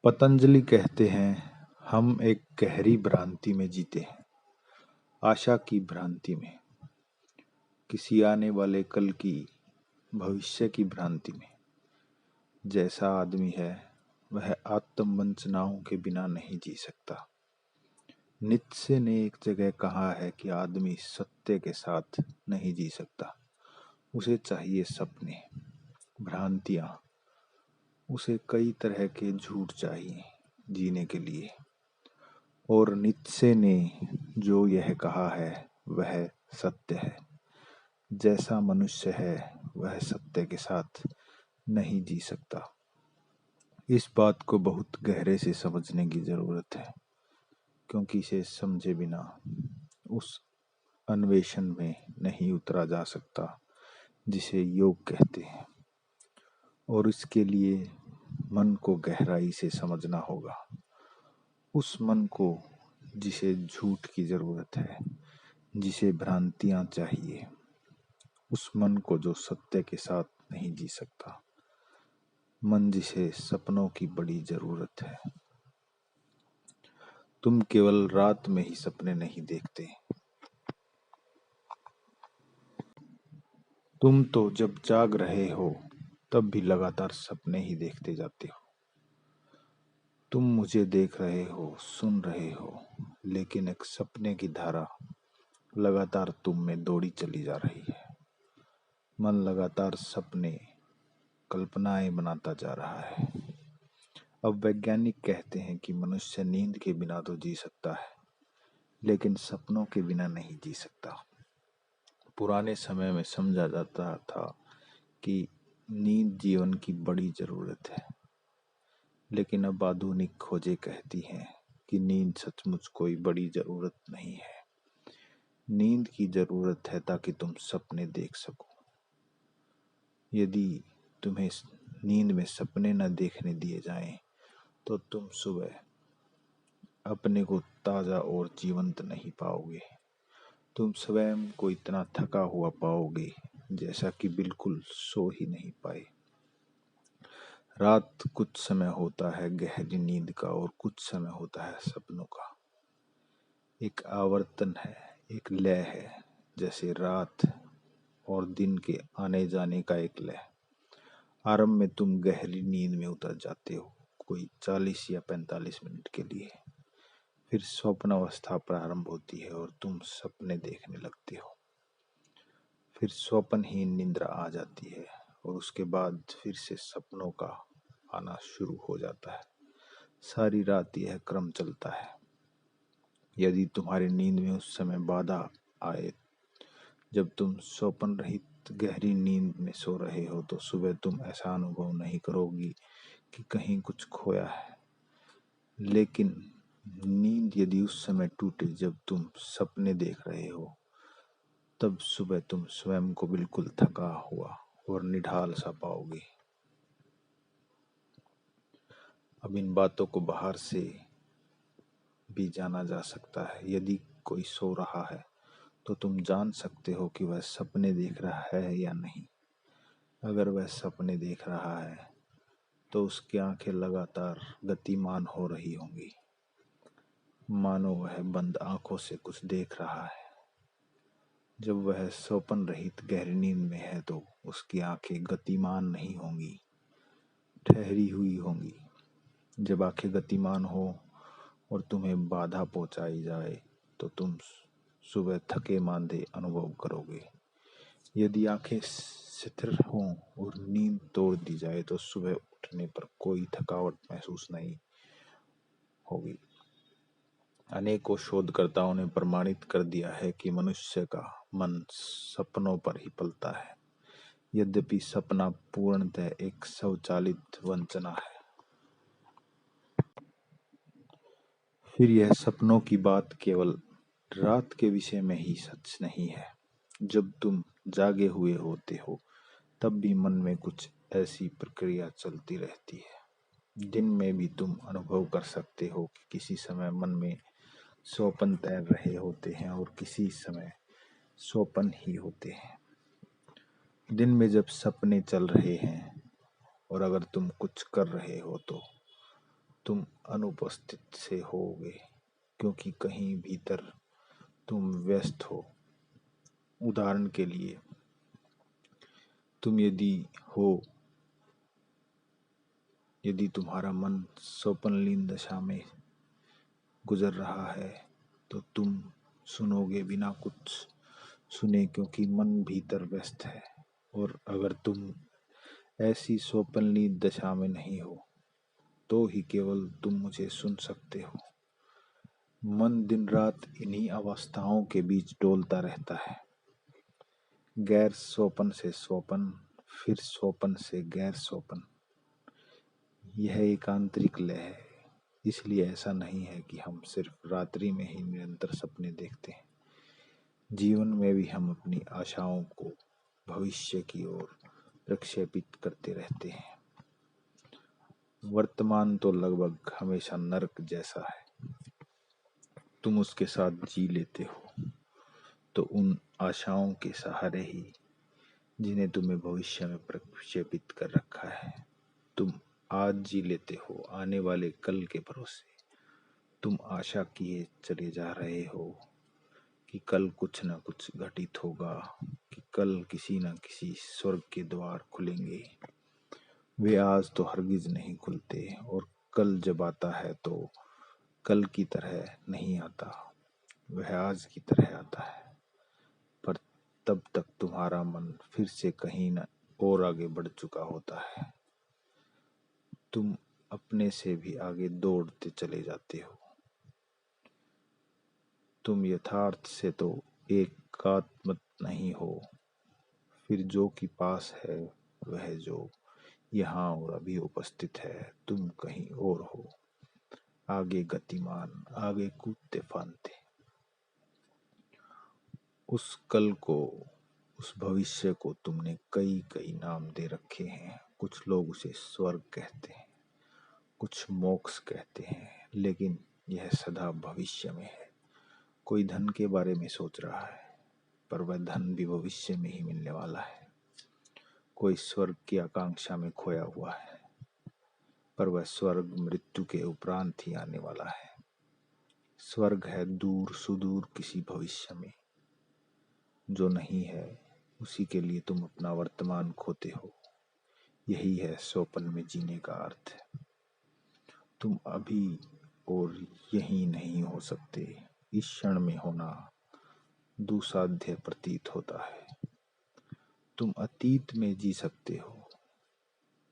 पतंजलि कहते हैं, हम एक गहरी भ्रांति में जीते हैं, आशा की भ्रांति में, किसी आने वाले कल की, भविष्य की भ्रांति में। जैसा आदमी है वह आत्मवंचनाओं के बिना नहीं जी सकता। नीत्शे ने एक जगह कहा है कि आदमी सत्य के साथ नहीं जी सकता, उसे चाहिए सपने, भ्रांतियां, उसे कई तरह के झूठ चाहिए जीने के लिए। और नीत्शे ने जो यह कहा है वह सत्य है। जैसा मनुष्य है वह सत्य के साथ नहीं जी सकता। इस बात को बहुत गहरे से समझने की जरूरत है, क्योंकि इसे समझे बिना उस अन्वेषण में नहीं उतरा जा सकता जिसे योग कहते हैं। और इसके लिए मन को गहराई से समझना होगा, उस मन को जिसे झूठ की जरूरत है, जिसे भ्रांतियां चाहिए, उस मन को जो सत्य के साथ नहीं जी सकता, मन जिसे सपनों की बड़ी जरूरत है। तुम केवल रात में ही सपने नहीं देखते, तुम तो जब जाग रहे हो तब भी लगातार सपने ही देखते जाते हो। तुम मुझे देख रहे हो, सुन रहे हो, लेकिन एक सपने की धारा लगातार तुम में दौड़ी चली जा रही है। मन लगातार सपने, कल्पनाएं बनाता जा रहा है। अब वैज्ञानिक कहते हैं कि मनुष्य नींद के बिना तो जी सकता है, लेकिन सपनों के बिना नहीं जी सकता। पुराने समय में समझा जाता था कि नींद जीवन की बड़ी जरूरत है, लेकिन अब आधुनिक खोजें कहती हैं कि नींद सचमुच कोई बड़ी जरूरत नहीं है। नींद की जरूरत है ताकि तुम सपने देख सको। यदि तुम्हें नींद में सपने न देखने दिए जाएं, तो तुम सुबह अपने को ताजा और जीवंत नहीं पाओगे। तुम स्वयं को इतना थका हुआ पाओगे जैसा कि बिल्कुल सो ही नहीं पाए। रात कुछ समय होता है गहरी नींद का और कुछ समय होता है सपनों का। एक आवर्तन है, एक लय है, जैसे रात और दिन के आने जाने का एक लय। आरंभ में तुम गहरी नींद में उतर जाते हो, कोई 40 या 45 मिनट के लिए। फिर स्वप्न अवस्था प्रारंभ होती है और तुम सपने देखने लगते हो। फिर स्वप्नहीन निद्रा आ जाती है और उसके बाद फिर से सपनों का आना शुरू हो जाता है। सारी रात यह क्रम चलता है। यदि तुम्हारी नींद में उस समय बाधा आए, जब तुम स्वप्न रहित गहरी नींद में सो रहे हो, तो सुबह तुम ऐसा अनुभव नहीं करोगी कि कहीं कुछ खोया है। लेकिन नींद यदि उस समय टूटे जब तुम सपने देख रहे हो, तब सुबह तुम स्वयं को बिल्कुल थका हुआ और निढाल सा पाओगे। अब इन बातों को बाहर से भी जाना जा सकता है। यदि कोई सो रहा है तो तुम जान सकते हो कि वह सपने देख रहा है या नहीं। अगर वह सपने देख रहा है तो उसकी आंखें लगातार गतिमान हो रही होंगी, मानो वह बंद आंखों से कुछ देख रहा है। जब वह स्वप्न रहित गहरी नींद में है तो उसकी आंखें गतिमान नहीं होंगी, ठहरी हुई होंगी। जब आंखें गतिमान हो और तुम्हें बाधा पहुंचाई जाए तो तुम सुबह थके मांदे अनुभव करोगे। यदि आंखें स्थिर हों और नींद तोड़ दी जाए तो सुबह उठने पर कोई थकावट महसूस नहीं होगी। अनेकों शोधकर्ताओं ने प्रमाणित कर दिया है कि मनुष्य का मन सपनों पर ही पलता है, यद्यपि सपना पूर्णतः एक स्वचालित वंचना है। फिर यह सपनों की बात केवल रात के विषय में ही सच नहीं है। जब तुम जागे हुए होते हो तब भी मन में कुछ ऐसी प्रक्रिया चलती रहती है। दिन में भी तुम अनुभव कर सकते हो कि किसी समय मन में स्वप्न तैर रहे होते हैं और किसी समय स्वप्न ही होते हैं। दिन में जब सपने चल रहे हैं और अगर तुम कुछ कर रहे हो तो तुम अनुपस्थित से होगे, क्योंकि कहीं भीतर तुम व्यस्त हो। उदाहरण के लिए, तुम यदि तुम्हारा मन स्वप्नलीन दशा में गुजर रहा है, तो तुम सुनोगे बिना कुछ सुने, क्योंकि मन भीतर व्यस्त है। और अगर तुम ऐसी स्वप्नलीन दशा में नहीं हो, तो ही केवल तुम मुझे सुन सकते हो। मन दिन रात इन्हीं अवस्थाओं के बीच डोलता रहता है। गैर स्वप्न से स्वप्न, फिर स्वप्न से गैर स्वप्न। यह एक आंतरिक लय है। इसलिए ऐसा नहीं है कि हम सिर्फ रात्रि में ही निरंतर सपने देखते हैं। जीवन में भी हम अपनी आशाओं को भविष्य की ओर प्रक्षेपित करते रहते हैं। वर्तमान तो लगभग हमेशा नरक जैसा है। तुम उसके साथ जी लेते हो, तो उन आशाओं के सहारे ही जिन्हें तुम्हें भविष्य में प्रक्षेपित कर रखा है। तुम आज जी लेते हो आने वाले कल के भरोसे। तुम आशा किए चले जा रहे हो कि कल कुछ न कुछ घटित होगा, कि कल किसी न किसी स्वर्ग के द्वार खुलेंगे। वे आज तो हरगिज नहीं खुलते, और कल जब आता है तो कल की तरह नहीं आता, वह आज की तरह आता है। पर तब तक तुम्हारा मन फिर से कहीं न और आगे बढ़ चुका होता है। तुम अपने से भी आगे दौड़ते चले जाते हो। तुम यथार्थ से तो एकात्म नहीं हो। फिर जो कि पास है, वह जो यहाँ और अभी उपस्थित है, तुम कहीं और हो, आगे गतिमान, आगे कूदते फांदते। उस कल को, उस भविष्य को तुमने कई कई नाम दे रखे हैं। कुछ लोग उसे स्वर्ग कहते हैं, कुछ मोक्ष कहते हैं, लेकिन यह सदा भविष्य में है। कोई धन के बारे में सोच रहा है, पर वह धन भी भविष्य में ही मिलने वाला है। कोई स्वर्ग की आकांक्षा में खोया हुआ है, पर वह स्वर्ग मृत्यु के उपरांत ही आने वाला है। स्वर्ग है दूर सुदूर किसी भविष्य में। जो नहीं है, उसी के लिए तुम अपना वर्तमान खोते हो। यही है स्वप्न में जीने का अर्थ। तुम अभी और यहीं नहीं हो सकते। इस क्षण में होना दुसाध्य प्रतीत होता है। तुम अतीत में जी सकते हो,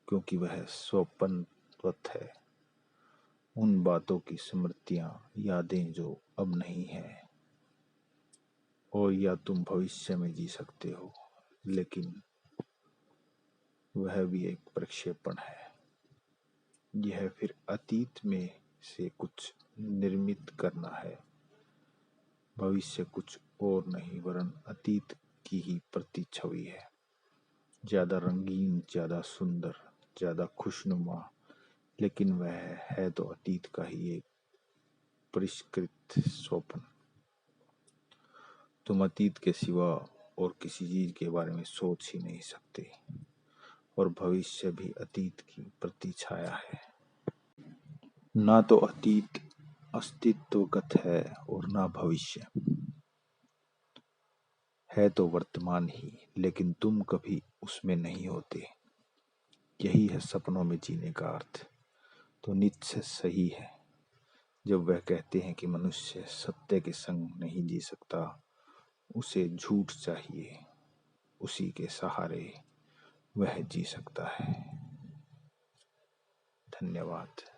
क्योंकि वह स्वप्नवत है। उन बातों की स्मृतियां, यादें जो अब नहीं है। और या तुम भविष्य में जी सकते हो, लेकिन वह भी एक प्रक्षेपण है। यह फिर अतीत में से कुछ निर्मित करना है। भविष्य कुछ और नहीं, वरन अतीत की ही प्रतिछवि है। ज्यादा रंगीन, ज्यादा सुंदर, ज्यादा खुशनुमा, लेकिन वह है तो अतीत का ही एक परिष्कृत स्वप्न। तुम अतीत के सिवा और किसी चीज के बारे में सोच ही नहीं सकते, और भविष्य भी अतीत की प्रतिछाया है। ना तो अतीत अस्तित्वगत है और ना भविष्य। है तो वर्तमान ही, लेकिन तुम कभी उसमें नहीं होते। यही है सपनों में जीने का अर्थ। तो निश्चय सही है जब वह कहते हैं कि मनुष्य सत्य के संग नहीं जी सकता, उसे झूठ चाहिए, उसी के सहारे वह जी सकता है। धन्यवाद।